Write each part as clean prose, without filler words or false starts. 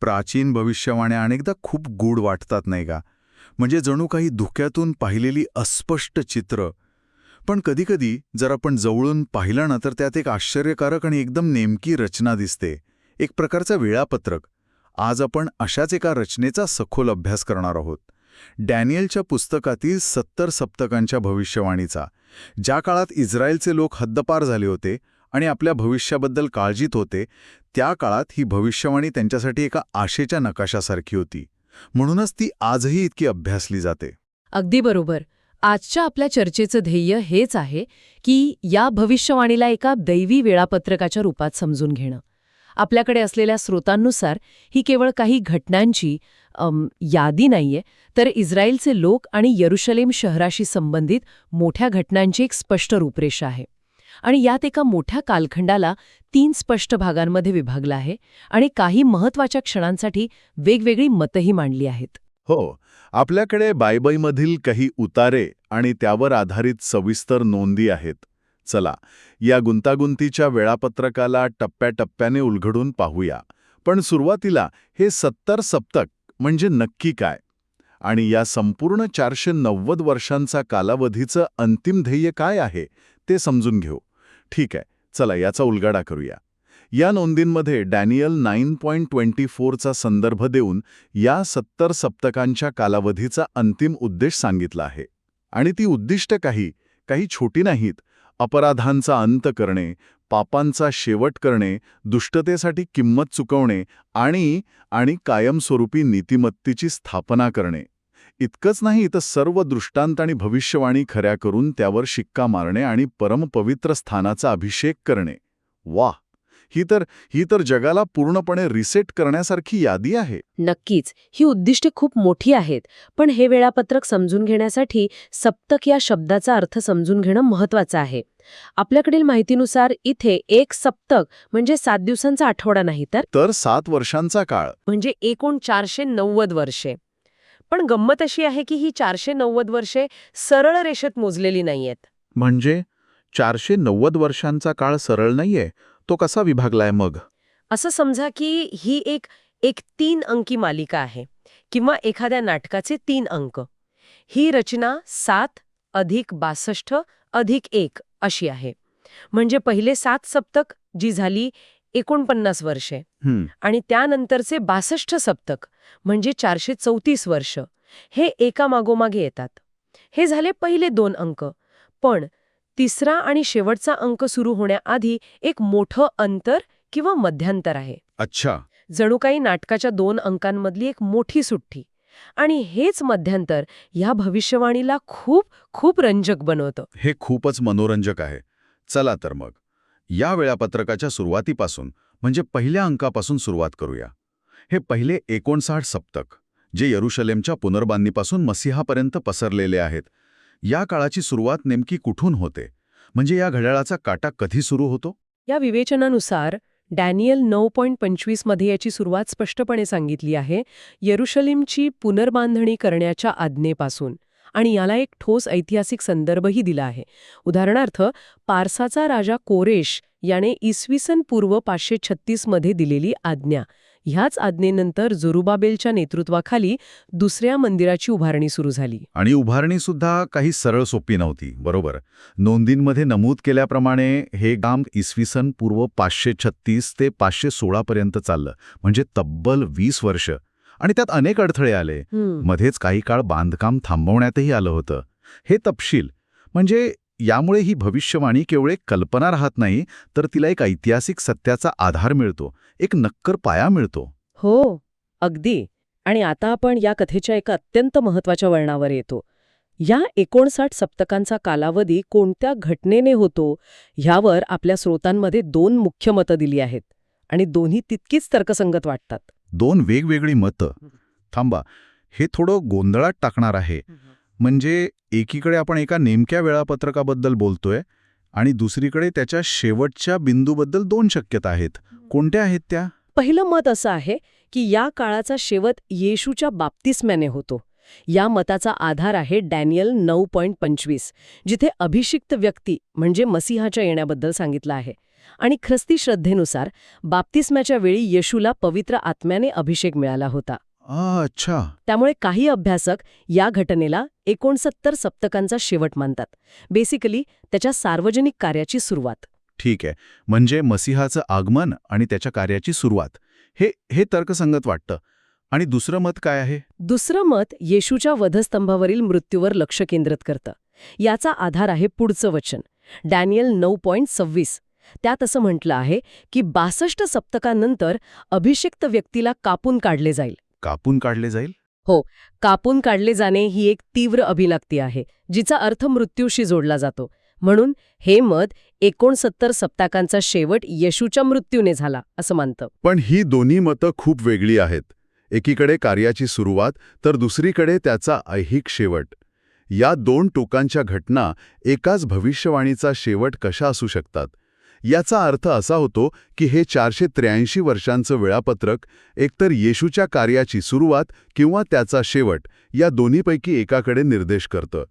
प्राचीन भविष्यवाण्या अनेकदा खूप गूढ वाटतात नाही का? म्हणजे जणू काही धुक्यातून पाहिलेली अस्पष्ट चित्र. पण कधीकधी जर आपण जवळून पाहिलं ना तर त्यात एक आश्चर्यकारक आणि एकदम नेमकी रचना दिसते. एक प्रकारचं वेळापत्रक. आज आपण अशाच एका रचनेचा सखोल अभ्यास करणार आहोत. डॅनियलच्या पुस्तकातील 70 सप्तकांच्या भविष्यवाणीचा. ज्या काळात इस्रायलचे लोक हद्दपार झाले होते आणि आपल्या भविष्याबद्दल काळजीत होते, त्या काळात ही भविष्यवाणी त्यांच्यासाठी एका आशेच्या नकाशासारखी होती. म्हणूनच ती आजही इतकी अभ्यासली जाते. अगदी बरोबर. आजच्या आपल्या चर्चेचं ध्येय हेच आहे की या भविष्यवाणीला एका दैवी वेळापत्रकाच्या रूपात समजून घेणं. आपल्याकडे असलेल्या स्रोतांनुसार ही केवळ काही घटनांची यादी नाहीये, तर इस्रायलचे लोक आणि यरुशलेम शहराशी संबंधित मोठ्या घटनांची एक स्पष्ट रूपरेषा आहे. आणि यात एका मोठ्या कालखंडाला 3 स्पष्ट भागांमध्ये विभागलं आहे आणि काही महत्त्वाच्या क्षणांसाठी वेगवेगळी मतही मांडली आहेत. हो, आपल्याकडे बायबलमधील काही उतारे आणि त्यावर आधारित सविस्तर नोंदी आहेत. चला, या गुंतागुंतीच्या वेळापत्रकाला टप्प्याटप्प्याने उलगडून पाहूया. पण सुरुवातीला हे 70 सप्तक म्हणजे नक्की काय? आणि या संपूर्ण 490 वर्षांचा कालावधीचं अंतिम ध्येय काय आहे ते समजून घेऊ. ठीक आहे, चला याचा उलगडा करूया. या नोंदींमध्ये डॅनियल 9.24 चा संदर्भ देऊन या 70 सप्तकांच्या कालावधीचा अंतिम उद्देश सांगितला आहे. आणि ती उद्दिष्ट काही छोटी नाहीत. अपराधांचा अंत करणे, पापांचा शेवट करणे, दुष्टतेसाठी किंमत चुकवणे आणि कायमस्वरूपी नीतिमत्तेची स्थापना करणे. इतकंच नाही तर सर्व दृष्टांत आणि भविष्यवाणी खऱ्या करून त्यावर शिक्का मारणे आणि परमपवित्र स्थानाचा अभिषेक करणे. वाह! ही तर जगाला पूर्णपणे रिसेट करण्यासारखी यादी आहे. नक्कीच, ही उद्दिष्टे खूप मोठी आहेत. पण हे वेळापत्रक समजून घेण्यासाठी सप्तक या शब्दाचा अर्थ समजून घेणं महत्त्वाचं आहे. आपल्याकडील माहितीनुसार इथे एक सप्तक म्हणजे 7 दिवसांचा आठवडा नाही, तर 7 वर्षांचा काळ, म्हणजे एकूण 490 वर्षे. पण गंमत अशी आहे की ही 490 वर्षे सरळ रेषेत मोजलेली नाहीयेत. म्हणजे 490 वर्षांचा काळ सरळ नाहीये. तो कसा विभागलाय मग? असं समजा की ही एक 3 अंकी मालिका आहे किंवा एखाद्या नाटकाचे 3 अंक. ही रचना 7 अधिक 62 अधिक 1 अशी आहे. म्हणजे पहिले 7 सप्तक जी झाली 49 वर्षे आणि त्यानंतरचे 62 सप्तक म्हणजे 434 वर्ष हे एकामागोमागे येतात. हे झाले पहिले 2 अंक. पण तिसरा आणि शेवटचा अंक सुरू होण्याआधी एक मोठं अंतर किंवा मध्यांतर आहे. अच्छा. जणू काही नाटकाच्या 2 अंकांमधली एक मोठी सुट्टी. आणि हेच मध्यांतर या भविष्यवाणीला खूप खूप रंजक बनवतं. हे खूपच मनोरंजक आहे. चला तर मग या वेळापत्रकाच्या सुरुवातीपासून म्हणजे पहिल्या अंकापासून सुरुवात करूया. हे पहिले 59 सप्तक जे यरुशलेमच्या पुनर्बांधणीपासून मसीहापर्यंत पसरलेले आहेत. या काळाची सुरुवात नेमकी कुठून होते? म्हणजे या घड्याळाचा काटा कधी सुरू होतो? या विवेचनानुसार डॅनियल 9.25 मध्ये याची सुरुवात स्पष्टपणे सांगितली आहे, यरुशलेमची पुनर्बांधणी करण्याच्या आज्ञेपासून. आणि याला एक ठोस ऐतिहासिक संदर्भही दिला आहे. उदाहरणार्थ, पारसाचा राजा कोरेश याने इसवी सन पूर्व 536 मध्ये दिलेली आज्ञा. ह्याच आज्ञेनंतर जरुबाबेलच्या नेतृत्वाखाली दुसऱ्या मंदिराची उभारणी सुरू झाली. आणि उभारणी सुद्धा काही सरळ सोपी नव्हती, बरोबर. नोंदींमध्ये नमूद केल्याप्रमाणे हे काम इसवी सन पूर्व 536 ते 516 पर्यंत चाललं, म्हणजे तब्बल 20 वर्ष. आणि त्यात अनेक अडथळे आले. मध्येच काही काळ बांधकाम थांबवण्यातही आलं होतं. हे तपशील म्हणजे यामुळे ही भविष्यवाणी केवळ एक कल्पना राहत नाही, तर तिला एक ऐतिहासिक सत्याचा आधार मिळतो, एक नक्कर पाया मिळतो. हो, अगदी. आणि आता आपण या कथेच्या एका अत्यंत महत्त्वाच्या वळणावर येतो. या 59 सप्तकांचा कालावधी कोणत्या घटनेने होतो ह्यावर आपल्या स्रोतांमध्ये 2 मुख्य मतं दिली आहेत. आणि दोन्ही तितकीच तर्कसंगत वाटतात. 2 वेगवेगळी मतं. थांबा, हे थोडं गोंधळात टाकणार आहे. म्हणजे एकीकडे आपण एका नेमक्या वेळापत्रकाबद्दल बोलतोय आणि दुसरीकडे त्याच्या शेवटच्या बिंदूबद्दल 2 शक्यता आहेत. कोणत्या आहेत त्या? पहिलं मत असं आहे की या काळाचा शेवट येशूच्या बाप्तिस्म्याने होतो. या मताचा आधार आहे डॅनियल 9.25, जिथे अभिषिक्त व्यक्ती म्हणजे मसीहाच्या येण्याबद्दल सांगितलं आहे. आणि ख्रिस्ती श्रद्धेनुसार बाप्तिस्म्याच्या वेळी येशूला पवित्र आत्म्याने अभिषेक मिळाला होता. अच्छा. त्यामुळे काही अभ्यासक या घटनेला 69 सप्तकांचा शेवट मानतात. बेसिकली त्याच्या सार्वजनिक कार्याची सुरुवात. ठीक आहे. म्हणजे मसीहाचं आगमन आणि त्याच्या कार्याची सुरुवात. हे तर्कसंगत वाटतं. आणि दुसरं मत काय आहे? दुसरं मत येशूच्या वधस्तंभावरील मृत्यूवर लक्ष केंद्रित करतं. याचा आधार आहे पुढचं वचन, डॅनियल 9:26. त्यात असं म्हटलं आहे की 62 सप्तकांनंतर अभिषिक्त व्यक्तीला कापून काढले जाईल. कापून काढले जाईल? हो, कापून काढले जाणे ही एक तीव्र अभिव्यक्ती आहे, जिचा अर्थ मृत्यूशी जोडला जातो. म्हणून हे मत 69 सप्तकांचा शेवट येशूच्या मृत्यूने झाला असं मानतं. पण ही दोन्ही मतं खूप वेगळी आहेत. एकीकडे कार्याची सुरुवात तर दुसरीकडे त्याचा ऐहिक शेवट. या दोन टोकांच्या घटना एकाच भविष्यवाणीचा शेवट कशा असू शकतात? याचा अर्थ असा होतो की हे 483 वर्षांचं वेळापत्रक एकतर येशूच्या कार्याची सुरुवात किंवा त्याचा शेवट या दोन्हीपैकी एकाकडे निर्देश करतं.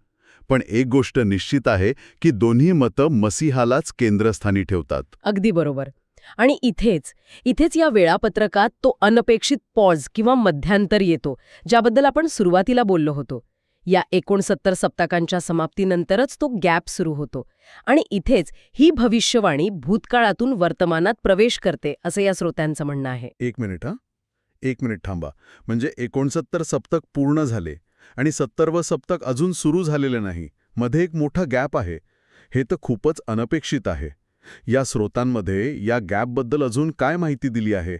पण एक गोष्ट निश्चित आहे की दोन्ही मतं मसीहालाच केंद्रस्थानी ठेवतात. अगदी बरोबर. आणि इथेच या वेळापत्रकात तो अनपेक्षित पॉज किंवा मध्यांतर येतो, ज्याबद्दल आपण सुरुवातीला बोललो होतो. या 69 सप्तकांच्या समाप्तीनंतरच तो गॅप सुरू होतो. आणि इथेच ही भविष्यवाणी भूतकाळातून वर्तमानात प्रवेश करते, असं या श्रोत्यांचं म्हणणं आहे. एक मिनिट थांबा. म्हणजे 69 सप्तक पूर्ण झाले आणि 70वं सप्तक अजून सुरू झालेलं नाही. मध्ये एक मोठा गॅप आहे. हे तर खूपच अनपेक्षित आहे. या स्रोतांमध्ये या गॅपबद्दल अजून काय माहिती दिली आहे?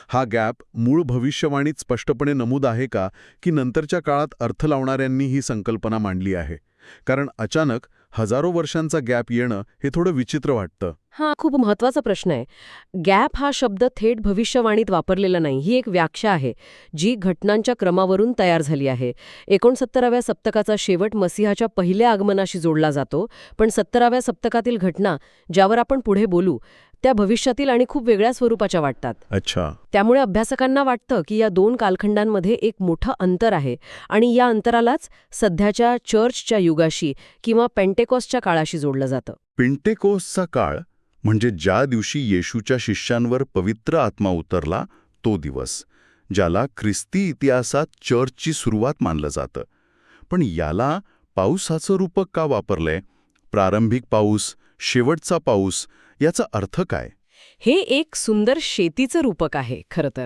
हा गॅप मूळ भविष्यवाणीत स्पष्टपणे नमूद आहे का, की नंतरच्या काळात अर्थ लावणाऱ्यांनी ही संकल्पना मांडली आहे? कारण अचानक हजारो वर्षांचा गॅप येणं हे थोडं विचित्र वाटतं. हा खूप महत्वाचा प्रश्न आहे. गॅप हा शब्द थेट भविष्यवाणीत वापरलेला नाही. ही एक व्याख्या आहे जी घटनांच्या क्रमावरून तयार झाली आहे. 69व्या सप्तकाचा शेवट मसीहाच्या पहिल्या आगमनाशी जोडला जातो, पण 70व्या सप्तकातील घटना, ज्यावर आपण पुढे बोलू, त्या भविष्यातील आणि खूप वेगळ्या स्वरूपाच्या वाटतात. अच्छा. त्यामुळे अभ्यासकांना वाटतं की या दोन कालखंडांमध्ये एक मोठं अंतर आहे आणि या अंतरालाच सध्याच्या चर्चच्या युगाशी किंवा पेंटेकॉस्टच्या काळाशी जोडलं जातं. पेंटेकोस्टचा काळ म्हणजे ज्या दिवशी येशूच्या शिष्यांवर पवित्र आत्मा उतरला तो दिवस, ज्याला ख्रिस्ती इतिहासात चर्चची सुरुवात मानलं जातं. पण याला पावसाचं रूपक का वापरलंय? प्रारंभिक पाऊस, शेवटचा पाऊस, याचा अर्थ काय? हे एक सुंदर शेतीचं रूपक आहे खरं तर.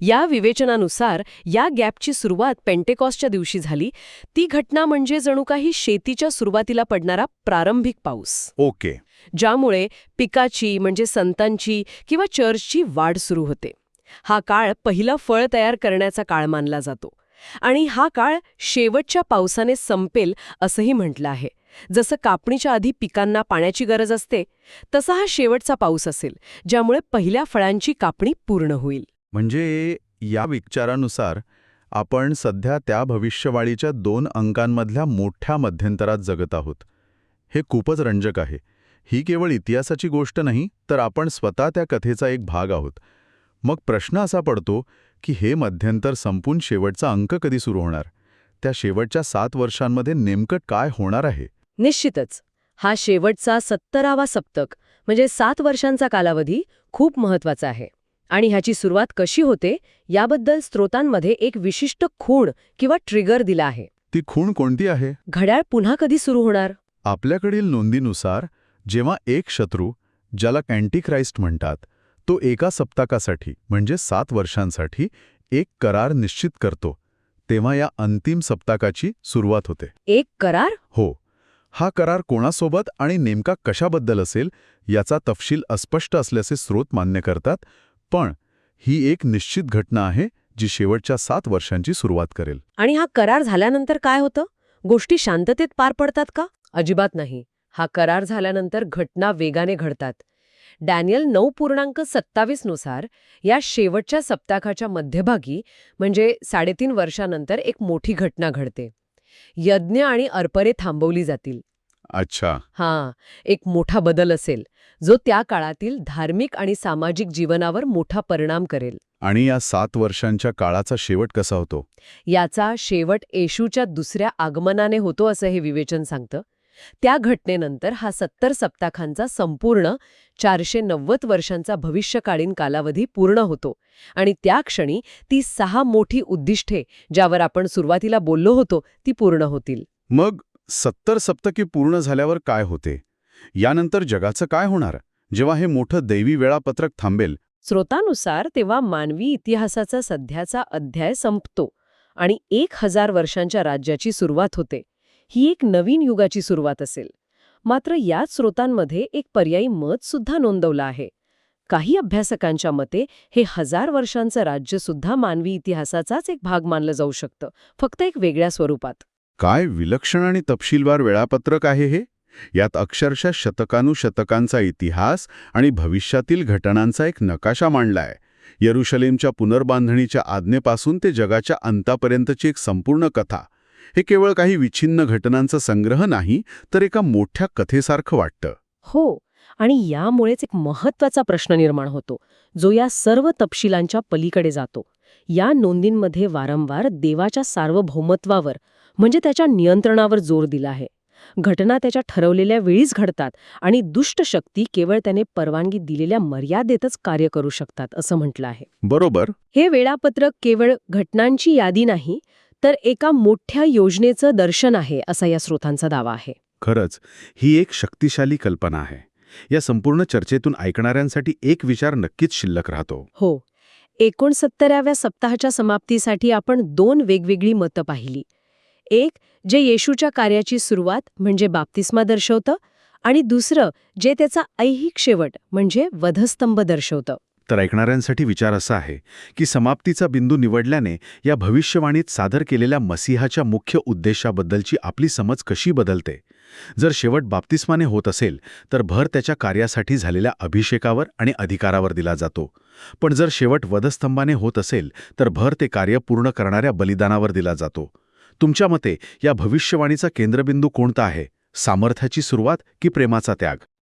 या विवेचनानुसार या गॅपची सुरुवात पेंटेकॉस्टच्या दिवशी झाली. ती घटना म्हणजे जणू काही शेतीच्या सुरुवातीला पडणारा प्रारंभिक पाऊस. ओके. ज्यामुळे पिकाची म्हणजे संतांची किंवा चर्चची वाढ सुरू होते. हा काळ पहिलं फळ तयार करण्याचा काळ मानला जातो. आणि हा काळ शेवटच्या पावसाने संपेल असंही म्हटलं आहे. जसं कापणीच्या आधी पिकांना पाण्याची गरज असते, तसा हा शेवटचा पाऊस असेल, ज्यामुळे पहिल्या फळांची कापणी पूर्ण होईल. म्हणजे या विचारानुसार आपण सध्या त्या भविष्यवाणीच्या 2 अंकांमधल्या मोठ्या मध्यंतरात जगत आहोत. हे खूपच रंजक आहे. ही केवळ इतिहासाची गोष्ट नाही, तर आपण स्वतः त्या कथेचा एक भाग आहोत. मग प्रश्न असा पडतो की हे मध्यंतर संपून शेवटचा अंक कधी सुरू होणार? त्या शेवटच्या 7 वर्षांमध्ये नेमकं काय होणार आहे? निश्चितच हा शेवटचा 70वा सप्तक म्हणजे 7 वर्षांचा कालावधी खूप महत्वाचा आहे. आणि ह्याची सुरुवात कशी होते याबद्दल स्रोतांमध्ये एक विशिष्ट खूण किंवा ट्रिगर दिला आहे. ती खूण कोणती आहे? घड्याळ पुन्हा कधी सुरू होणार? आपल्याकडील नोंदीनुसार जेव्हा एक शत्रू, ज्याला अँटिख्राइस्ट म्हणतात, तो एका सप्ताकासाठी म्हणजे 7 वर्षांसाठी एक करार निश्चित करतो, तेव्हा या अंतिम सप्ताकाची सुरुवात होते. एक करार? हो. हा करार कोणासोबत आणि नेमका कशाबद्दल असेल याचा तपशील अस्पष्ट असल्याचे स्रोत मान्य करतात, पण ही एक निश्चित घटना आहे जी शेवटच्या 7 वर्षांची सुरुवात करेल. आणि हा करार झाल्यानंतर काय होतं? गोष्टी शांततेत पार पडतात का? अजिबात नाही. हा करार झाल्यानंतर घटना वेगाने घडतात. डॅनियल 9:27 नुसार या शेवटच्या सप्ताकाच्या मध्यभागी म्हणजे 3.5 वर्षानंतर एक मोठी घटना घडते. यज्ञ आणि अर्पणे थांबवली जातील. अच्छा. हां, एक मोठा बदल असेल जो त्या काळातील धार्मिक आणि सामाजिक जीवनावर मोठा परिणाम करेल. आणि या 7 वर्षांच्या काळाचा शेवट कसा होतो? याचा शेवट येशूच्या दुसऱ्या आगमनाने होतो असं हे विवेचन सांगतं. त्या घटनेनंतर हा 70 सप्ताखांचा संपूर्ण 490 वर्षांचा भविष्यकालीन कालावधी पूर्ण होतो आणि त्या क्षणी ती 6 मोठी उद्दिष्टे ज्यावर आपण सुरुवातीला बोललो होतो ती पूर्ण होतील. मग 70 सप्तकी पूर्ण झाल्यावर काय होते? यानंतर जगाचं काय होणार जेव्हा हे मोठं दैवी वेळापत्रक थांबेल? स्रोतानुसार तेव्हा मानवी इतिहासाचा सध्याचा अध्याय संपतो आणि 1000 वर्षांच्या राज्याची सुरुवात होते. ही एक नवीन युगाची सुरुवात असेल. मात्र याच स्रोतांमध्ये एक पर्यायी मत सुद्धा नोंदवलं आहे. काही अभ्यासकांच्या मते हे 1000 वर्षांचं राज्य सुद्धा मानवी इतिहासाचाच एक भाग मानलं जाऊ शकतं, फक्त एक वेगळ्या स्वरूपात. काय विलक्षण आणि तपशीलवार वेळापत्रक आहे हे! यात अक्षरशः शतकानुशतकांचा इतिहास आणि भविष्यातील घटनांचा एक नकाशा मांडलाय. येरुशलेमच्या पुनर्बांधणीच्या आज्ञेपासून ते जगाच्या अंतापर्यंतची एक संपूर्ण कथा. हे केवळ काही विच्छिन्न घटनांचा संग्रह नाही, तर एका मोठ्या कथेसारखं वाटतं. हो, आणि यामुळेच एक महत्त्वाचा प्रश्न निर्माण होतो, जो या सर्व तपशिलांच्या पलीकडे जातो. या नोंदींमध्ये वारंवार देवाच्या सार्वभौमत्वावर, म्हणजे त्याच्या नियंत्रणावर जोर दिला आहे. घटना त्याच्या ठरवलेल्या वेळीच घडतात आणि दुष्ट शक्ती केवळ त्याने परवानगी दिलेल्या मर्यादेतच कार्य करू शकतात, असं म्हटलं आहे. बरोबर. हे वेळापत्रक केवळ घटनांची यादी नाही, तर एका मोठ्या योजनेचं दर्शन आहे, असा या स्रोतांचा दावा आहे. खरंच, ही एक शक्तिशाली कल्पना आहे. या संपूर्ण चर्चेतून ऐकणाऱ्यांसाठी एक विचार नक्कीच शिल्लक राहतो. हो, 69व्या सप्ताहाच्या समाप्तीसाठी आपण 2 वेगवेगळी मतं पाहिली. एक जे येशूच्या कार्याची सुरुवात म्हणजे बाप्तिस्मा दर्शवतं, आणि दुसरं जे त्याचा ऐहिक शेवट म्हणजे वधस्तंभ दर्शवतं. तर ऐकणाऱ्यांसाठी विचार असा आहे की समाप्तीचा बिंदू निवडल्याने या भविष्यवाणीत सादर केलेल्या मसीहाच्या मुख्य उद्देशाबद्दलची आपली समज कशी बदलते. जर शेवट बाप्तिस्माने होत असेल तर भर त्याच्या कार्यासाठी झालेल्या अभिषेकावर आणि अधिकारावर दिला जातो. पण जर शेवट वधस्तंभाने होत असेल तर भर ते कार्य पूर्ण करणाऱ्या बलिदानावर दिला जातो. तुमच्या मते या भविष्यवाणीचा केंद्रबिंदू कोणता आहे? सामर्थ्याची सुरुवात की प्रेमाचा त्याग?